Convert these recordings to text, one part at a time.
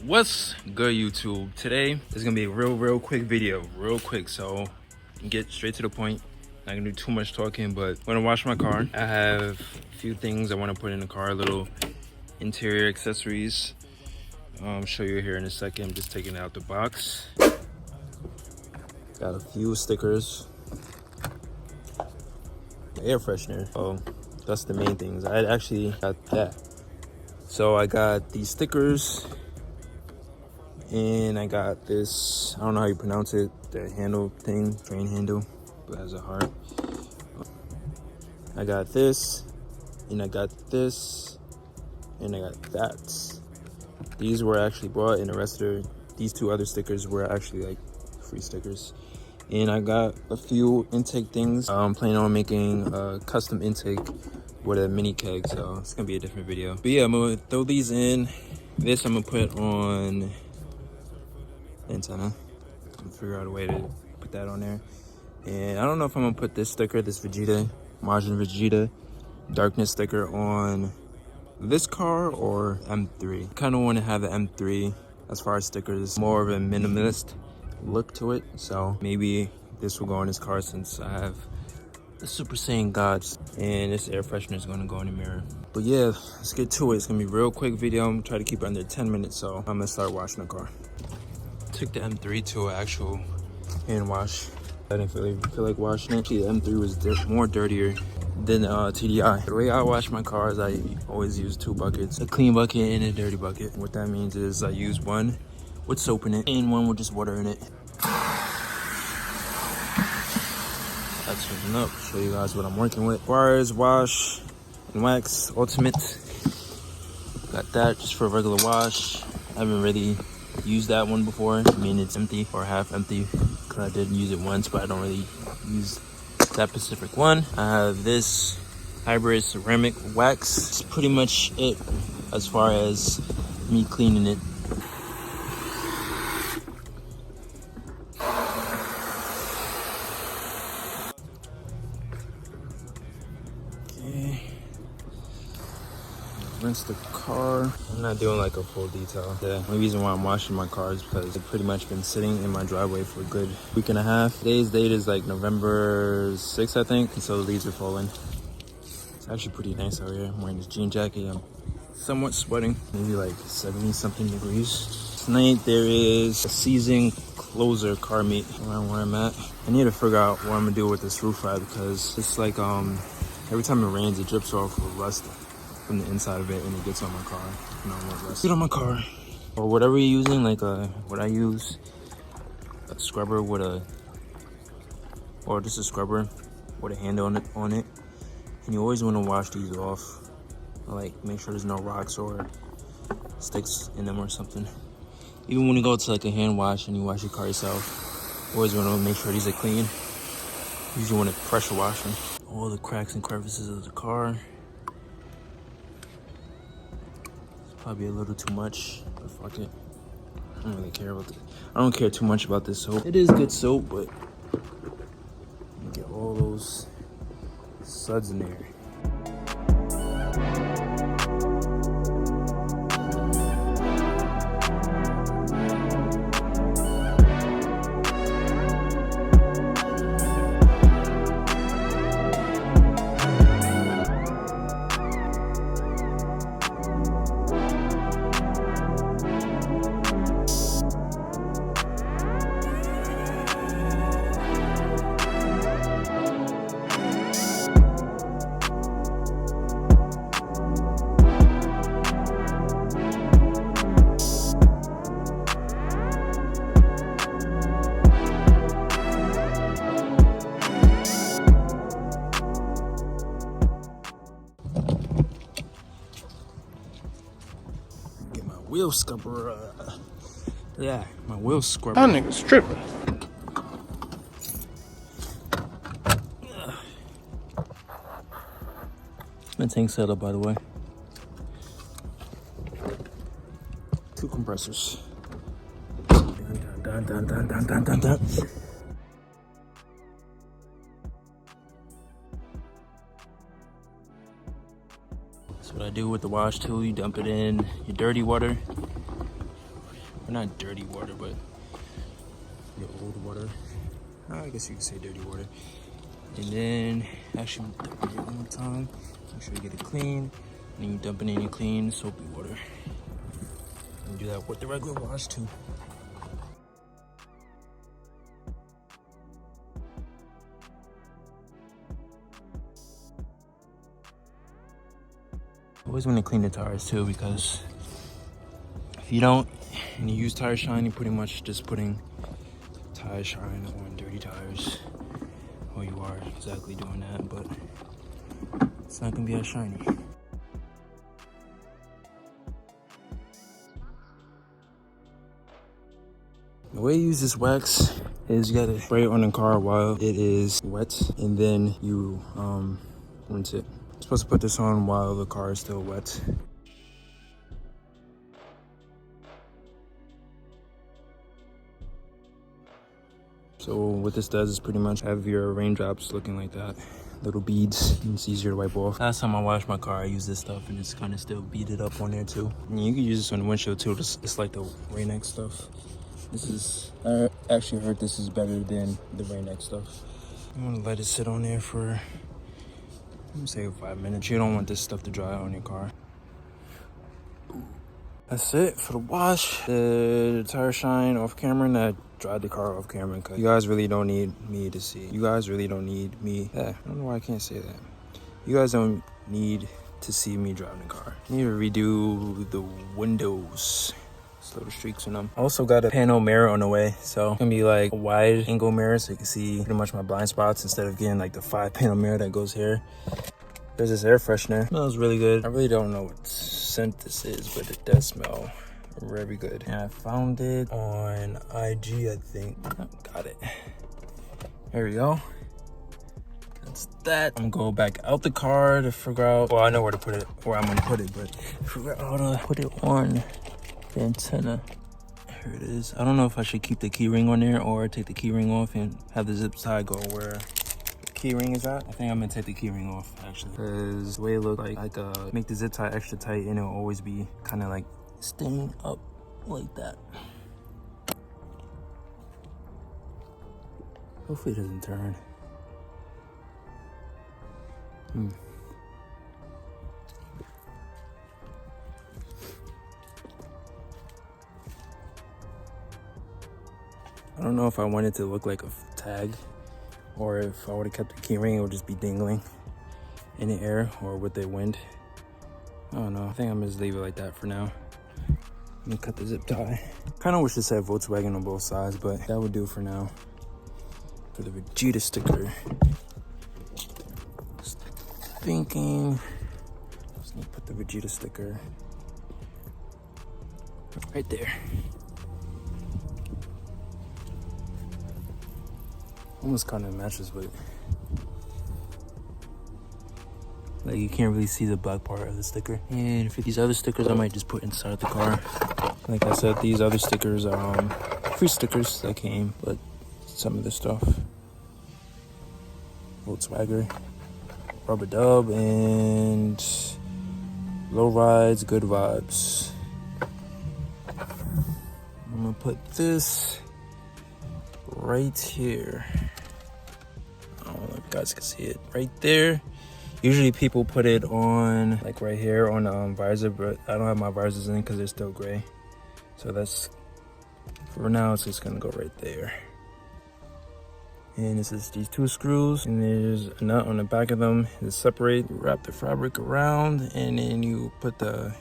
What's good, YouTube? Today is gonna be a real quick video, real quick, so get straight to the point. Not gonna do too much talking, but I'm gonna wash my car. I have a few things I want to put in the car, little interior accessories. Show you here in a second. I'm just taking it out the box. Got a few stickers, air freshener. Oh, that's the main things. I actually got that. So I got these stickers. And I got this, I don't know how you pronounce it, the handle thing, train handle, but has a heart. I got this, and I got this, and I got that. These were actually bought, and the rest of these two other stickers were actually like free stickers. And I got a few intake things. I'm planning on making a custom intake with a mini keg, so it's gonna be a different video. But yeah, I'm gonna throw these in. This I'm gonna put on antenna. I'm gonna figure out a way to put that on there. And I don't know if I'm gonna put this sticker, this Vegeta, Majin Vegeta darkness sticker on this car or M3. Kind of want to have the M3 as far as stickers, more of a minimalist look to it. So maybe this will go on this car since I have the Super Saiyan Gods, and this air freshener is gonna go in the mirror. But yeah, let's get to it. It's gonna be a real quick video. I'm gonna try to keep it under 10 minutes, so I'm gonna start washing the car. Took the M3 to an actual hand wash. I didn't feel like washing it. The M3 was more dirtier than TDI. The way I wash my car is I always use two buckets, a clean bucket and a dirty bucket. What that means is I use one with soap in it and one with just water in it. That's something up. Show you guys what I'm working with. Wires, wash, and wax, ultimate. Got that just for a regular wash. I haven't really used that one before. I mean, it's empty or half empty because I did use it once, but I don't really use that specific one. I have this hybrid ceramic wax. It's pretty much it as far as me cleaning it. Okay. Rinse the car. I'm not doing like a full detail. The only reason why I'm washing my car is because it's pretty much been sitting in my driveway for a good week and a half. Today's date is like November 6th, I think, and so the leaves are falling. It's actually pretty nice out here. I'm wearing this jean jacket. I'm somewhat sweating, maybe like 70 something degrees. Tonight there is a season closer car meet around where I'm at. I need to figure out what I'm gonna do with this roof rack because it's like every time it rains it drips off with rust from the inside of it and it gets on my car. And I want rust. Get on my car. Or whatever you're using, like what I use, a scrubber with or just a scrubber with a handle on it. And you always want to wash these off. Like make sure there's no rocks or sticks in them or something. Even when you go to like a hand wash and you wash your car yourself, always want to make sure these are clean. Usually want to pressure wash them. All the cracks and crevices of the car. Probably a little too much, but fuck it. I don't really care about it. I don't care too much about this soap. It is good soap, but you get all those suds in there. Wheel scrubber. Yeah, my wheel scrubber. That nigga's tripping. My tank set up, by the way. 2 compressors. Dun, dun, dun, dun, dun, dun, dun. That's what I do with the wash tool. You dump it in your dirty water, or not dirty water, but the old water. I guess you could say dirty water. And then actually dump it one more time. Make sure you get it clean. And then you dump it in your clean soapy water. And do that with the regular wash too. Always want to clean the tires too, because if you don't and you use tire shine, you're pretty much just putting tire shine on dirty tires. Well, you are exactly doing that, but it's not gonna be as shiny. The way you use this wax is you gotta spray it on the car while it is wet, and then you rinse it. You're supposed to put this on while the car is still wet. So what this does is pretty much have your raindrops looking like that. Little beads, and it's easier to wipe off. Last time I washed my car, I used this stuff and it's kind of still beaded up on there too. And you can use this on the windshield too. It's like the Rain-X stuff. This is, I actually heard this is better than the Rain-X stuff. You want to let it sit on there for, let me say 5 minutes. You don't want this stuff to dry out on your car. That's it for the wash. The tire shine off camera, and I dried the car off camera because you guys really don't need me to see. You guys really don't need me. Yeah, I don't know why I can't say that. You guys don't need to see me driving the car. I need to redo the windows. There's little streaks in them. I also got a panel mirror on the way, so it's gonna be like a wide angle mirror so you can see pretty much my blind spots instead of getting like the 5-panel mirror that goes here. There's this air freshener. It smells really good. I really don't know what scent this is, but it does smell very good. And I found it on IG, I think. Got it. There we go. That's that. I'm gonna go back out the car to figure out, well, I know where to put it, where I'm gonna put it, but figure out how to put it on the antenna. Here it is. I don't know if I should keep the key ring on there or take the key ring off and have the zip tie go where key ring is at. I think I'm gonna take the key ring off actually, because the way it looks like make the zip tie extra tight, and it'll always be kind of like staying up like that. Hopefully it doesn't turn. I don't know if I want it to look like a tag, or if I would have kept the key ring, it would just be dangling in the air or with the wind. I don't know. I think I'm gonna just leave it like that for now. Let me cut the zip tie. Kind of wish this had Volkswagen on both sides, but that would do for now. For the Vegeta sticker. Just thinking, just gonna put the Vegeta sticker right there. Almost kind of matches, but like you can't really see the black part of the sticker. And for these other stickers, I might just put inside the car. Like I said, these other stickers are free stickers that came, but some of the stuff. Volkswagen, Rubber Dub, and Low Rides, Good Vibes. I'm gonna put this right here. I don't know if you guys can see it right there. Usually people put it on like right here on the visor, but I don't have my visors in because they're still gray. So that's, for now, it's just gonna go right there. And this is these 2 screws, and there's a nut on the back of them. They separate, wrap the fabric around, and then you put the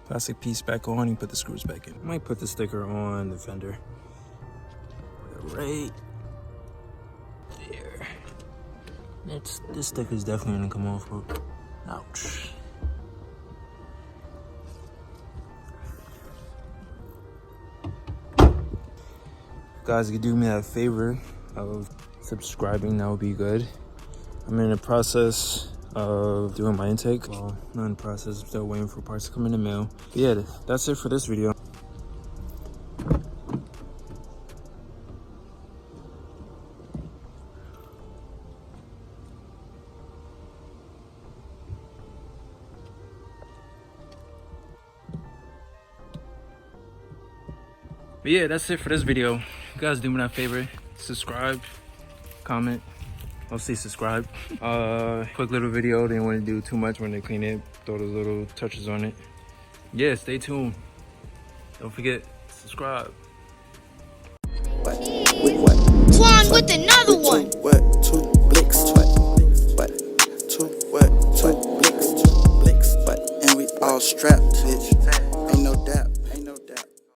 plastic piece back on, you put the screws back in. I might put the sticker on the fender. Right there. This sticker is definitely gonna come off, but ouch. Guys, you could do me that favor of subscribing, that would be good. I'm in the process of doing my intake. Well, not in the process, I'm still waiting for parts to come in the mail. But yeah, that's it for this video. But yeah, that's it for this video. You guys do me that favor, subscribe, comment. I'll say subscribe. Quick little video. Didn't want to do too much when they clean it. Throw those little touches on it. Yeah, stay tuned. Don't forget, subscribe. What? Quan with another one. What? Two blicks. What? Two blicks. What? And we all strapped, bitch.